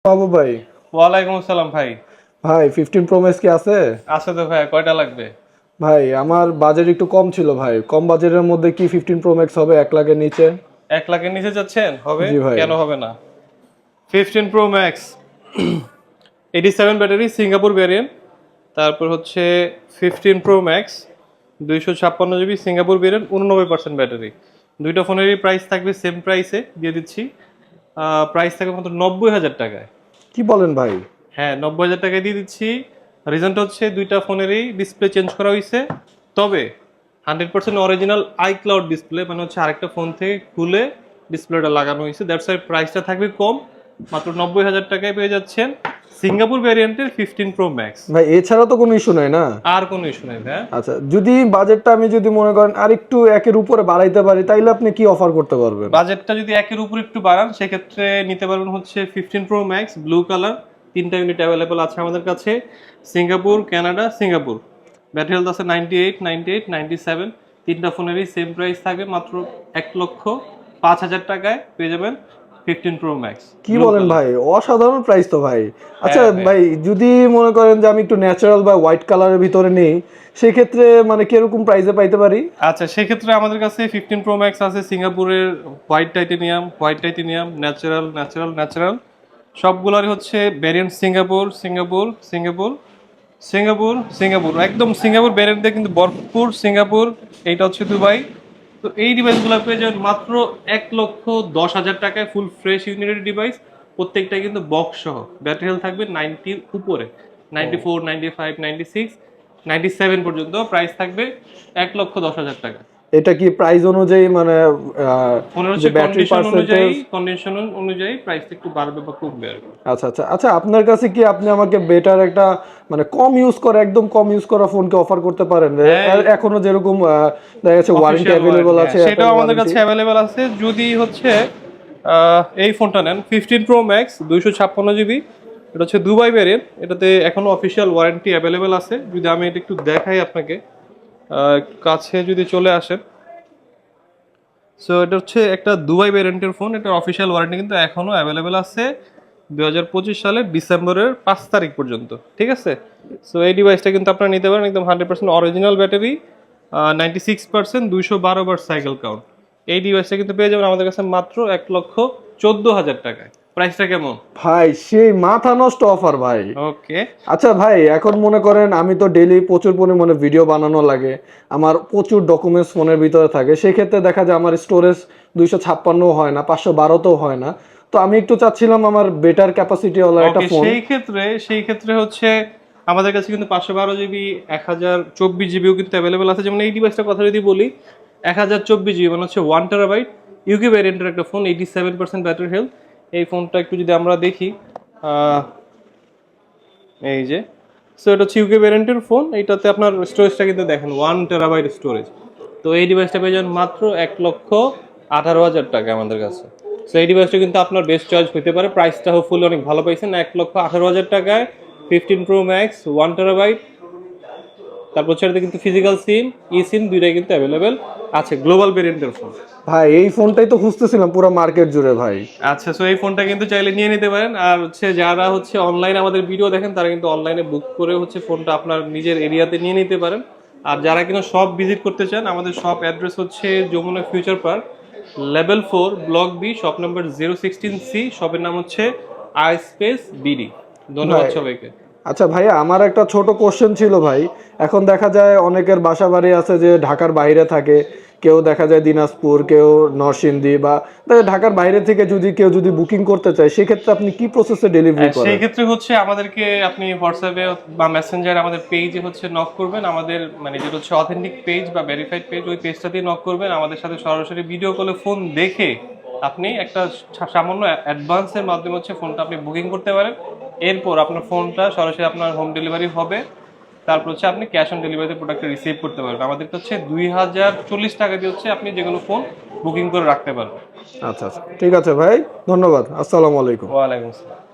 বাবু ভাই। ওয়ালাইকুম আসসালাম ভাই। ভাই 15 প্রো ম্যাক্স কি আছে? আছে তো ভাই, কয়টা লাগবে? ভাই আমার বাজেট একটু কম ছিল ভাই, কম বাজেটের মধ্যে কি 15 প্রো ম্যাক্স হবে 1 লাখের নিচে? 1 লাখের নিচে যাচ্ছেন? হবে, জি ভাই। কেন হবে না। 15 Pro Max 87 battery Singapore variant. তারপর হচ্ছে 15 Pro Max 256 GB Singapore variant, 89% battery. দুইটা ফোনেরই প্রাইস থাকবে সেম প্রাইসে দিয়ে দিচ্ছি। প্রাইস থাকবে মাত্র 90,000 টাকায়। কি বলেন ভাই? হ্যাঁ, 90,000 টাকায় দিয়ে দিচ্ছি। রিজনটা হচ্ছে দুইটা ফোনেরই ডিসপ্লে চেঞ্জ করা হয়েছে, তবে 100% অরিজিনাল আইক্লাউড ডিসপ্লে, মানে হচ্ছে আরেকটা ফোন থেকে খুলে ডিসপ্লেটা লাগানো হয়েছে। দ্যাটস ওয়াই প্রাইসটা থাকবে কম, মাত্র 90,000 টাকায় পেয়ে যাচ্ছেন সিঙ্গাপুর ভ্যারিয়েন্টের 15 Pro Max। ভাই এছাড়া তো কোনো ইস্যু নাই না? আর কোনো ইস্যু নেই ভাই। আচ্ছা, যদি বাজেটটা আমি যদি মনে করেন আর একটু একের উপরে বাড়াইতে পারি তাইলে আপনি কি অফার করতে পারবেন? বাজেটটা যদি একের উপর একটু বাড়ান সেক্ষেত্রে নিতে পারবেন হচ্ছে 15 Pro Max ব্লু কালার। 3টা ইউনিট অ্যাভেলেবল আছে আমাদের কাছে, Singapore, Canada, Singapore. Battery health আছে 98, 98, 97। তিনটা ফোনেরই সেম প্রাইস থাকবে, মাত্র 1,05,000 টাকায় পেয়ে যাবেন 15 Pro Max। কি বলেন ভাই, অসাধারণ প্রাইস তো ভাই। আচ্ছা হ্যাঁ ভাই। ভাই, যদি মনে করেন যে আমি একটু ন্যাচারাল বা হোয়াইট কালারের ভিতরে নেই, সেই ক্ষেত্রে মানে কিরকম প্রাইসে পাইতে পারি? আচ্ছা, সেক্ষেত্রে আমাদের কাছে 15 Pro Max আছে সিঙ্গাপুরের white titanium, natural, natural, natural. সবগুলোরই হচ্ছে variant Singapore, Singapore, Singapore, Singapore, Singapore, একদম সিঙ্গাপুর ভ্যারিয়েন্ট দিয়ে কিন্তু ভরপুর সিঙ্গাপুর। এইটা হচ্ছে দুবাই। তো এই ডিভাইসগুলো পেয়ে যাবেন মাত্র 1,10,000 টাকায়, ফুল ফ্রেশ ইউনিটেড ডিভাইস। প্রত্যেকটাই কিন্তু বক্স সহ, ব্যাটারি হেলথ থাকবে 90 উপরে, 94, 95, 96, 97 পর্যন্ত প্রাইস থাকবে 1,10,000 টাকা। এটা কি প্রাইস অনুযায়ী মানে ফোনের যে হচ্ছে ব্যাটারি পার্সেন্টেজ? কন্ডিশন অনুযায়ী প্রাইসটা একটু বাড়বে বা কমবে আর কি। আচ্ছা আচ্ছা আচ্ছা, আপনার কাছে কি আপনি আমাকে বেটার একটা মানে কম ইউজ করা, একদম কম ইউজ করা ফোনকে অফার করতে পারেন? হ্যাঁ, এখনো যেরকম দেখা যাচ্ছে ওয়ারেন্টি অফিশিয়াল অ্যাভেলেবল ওয়ারেন্টি, আছে, হ্যাঁ, অ্যাপেল সেটাও আমাদের ওয়ারেন্টি। কাছে অ্যাভেলেবেল আছে। যদি হচ্ছে এই ফোনটা নেন 15 Pro Max 256 GB, এটা হচ্ছে দুবাই ভ্যারিয়েন্ট। এটাতে এখনো অফিশিয়াল ওয়ারেন্টি অ্যাভেলেবেল আছে। যদি আমি এটা একটু দেখাই আপনাকে, একটু কাছে যদি চলে আসেন। সো এটা হচ্ছে একটা দুবাই ভ্যারিয়েন্টের ফোন, এটার অফিশিয়াল ওয়ারেন্টি কিন্তু এখনো অ্যাভেলেবেল আছে 2025 সালের ডিসেম্বরের 5 তারিখ পর্যন্ত। ঠিক আছে, সো এই ডিভাইসটা কিন্তু আপনারা নিতে পারেন, একদম 100% অরিজিনাল ব্যাটারি, 96%, 212 বার সাইকেল কাউন্ট। এই ডিভাইসটা কিন্তু পেয়ে যাবেন আমাদের কাছে মাত্র 1,14,000 টাকায়। প্রাইসটা কেমন? ভাই সেই মাথা নষ্ট অফার ভাই। ওকে। আচ্ছা ভাই, এখন মনে করেন আমি তো ডেইলি প্রচুর পরিমাণে ভিডিও বানানো লাগে, আমার প্রচুর ডকুমেন্টস ফোনের ভিতরে থাকে, সেই ক্ষেত্রে দেখা যায় আমার স্টোরেজ 256 হয় না, 512 হয় না। তো আমি একটু চাচ্ছিলাম আমার বেটার ক্যাপাসিটি ওয়ালা একটা ওকে, ফোন। সেই ক্ষেত্রে হচ্ছে আমাদের কাছে কিন্তু 512 GB, 1024 GBও কিন্তু অ্যাভেলেবেল আছে। যেমন এই ডিভাইসটার কথা যদি বলি, 1024 GB মানে হচ্ছে 1 TB ইউকে ভ্যারিয়েন্টের একটা ফোন, 87% ব্যাটারি হেলথ। এই ফোনটা একটু যদি আমরা দেখি, আহ, এই যে, সো এটা হচ্ছে ইউকে ভ্যারিয়েন্টের ফোন। এইটাতে আপনার স্টোরেজটা কিন্তু দেখেন 1 TB স্টোরেজ। তো এই ডিভাইসটা পেয়ে যাবেন মাত্র 1,18,000 টাকা আমাদের কাছে। সো এই ডিভাইসটা কিন্তু আপনার বেস্ট চয়েস হতে পারে। প্রাইসটা হোপফুলি অনেক ভালো পাইছেন, 1,18,000 টাকায় 15 Pro Max 1 TB। তারপর হচ্ছে এটাতে কিন্তু ফিজিক্যাল সিম, ই সিম দুইটাই কিন্তু অ্যাভেলেবেল আছে, গ্লোবাল ভেরিয়েন্টের ফোন। ভাই এই ফোনটাই তো খুঁজতেছিলাম পুরো মার্কেট জুড়ে ভাই। আচ্ছা, সো এই ফোনটা কিন্তু চাইলে নিয়ে নিতে পারেন। আর হচ্ছে যারা হচ্ছে অনলাইনে আমাদের ভিডিও দেখেন, তারা কিন্তু অনলাইনে বুক করে হচ্ছে ফোনটা আপনার নিজের এরিয়াতে নিয়ে নিতে পারেন। আর যারা কিনা শপ ভিজিট করতে চান, আমাদের শপ অ্যাড্রেস হচ্ছে Jamuna Future Park, level 4, block B, shop number 016C। শপের নাম হচ্ছে আই স্পেস বিডি। ধন্যবাদ ভাই সবাইকে। আচ্ছা ভাইয়া, আমার একটা ছোট কোশ্চেন ছিল ভাই। এখন দেখা যায় অনেকের বাসা বাড়ি আছে যে ঢাকার বাইরে থাকে, কেউ দেখা যায় দিনাজপুর, কেউ নরসিংদী, বা ঢাকার বাইরে থেকে যদি কেউ যদি বুকিং করতে চায়, সেক্ষেত্রে আপনি কি প্রসেসে ডেলিভারি সেই করেন? ক্ষেত্রে হচ্ছে আমাদেরকে আপনি হোয়াটসঅ্যাপে বা মেসেঞ্জারে আমাদের পেজে হচ্ছে নক করবেন। আমাদের মানে যেটা হচ্ছে অথেন্টিক পেজ বা ভেরিফাইড পেজ, ওই পেজটাতেই নক করবেন। আমাদের সাথে সরাসরি ভিডিও কলে ফোন দেখে আপনি একটা সামান্য অ্যাডভান্সের মাধ্যমে হচ্ছে ফোনটা আপনি বুকিং করতে পারেন। এরপর আপনার ফোনটা সরাসরি আপনার হোম ডেলিভারি হবে। তারপর হচ্ছে আপনি ক্যাশ অন ডেলিভারিতে প্রোডাক্টটা রিসিভ করতে পারবেন। আমাদেরকে হচ্ছে 2,040 টাকা দিয়ে হচ্ছে আপনি যে কোনো ফোন বুকিং করে রাখতে পারবেন। আচ্ছা আচ্ছা, ঠিক আছে ভাই, ধন্যবাদ, আসসালামু আলাইকুম। ওয়ালাইকুম আসসালাম।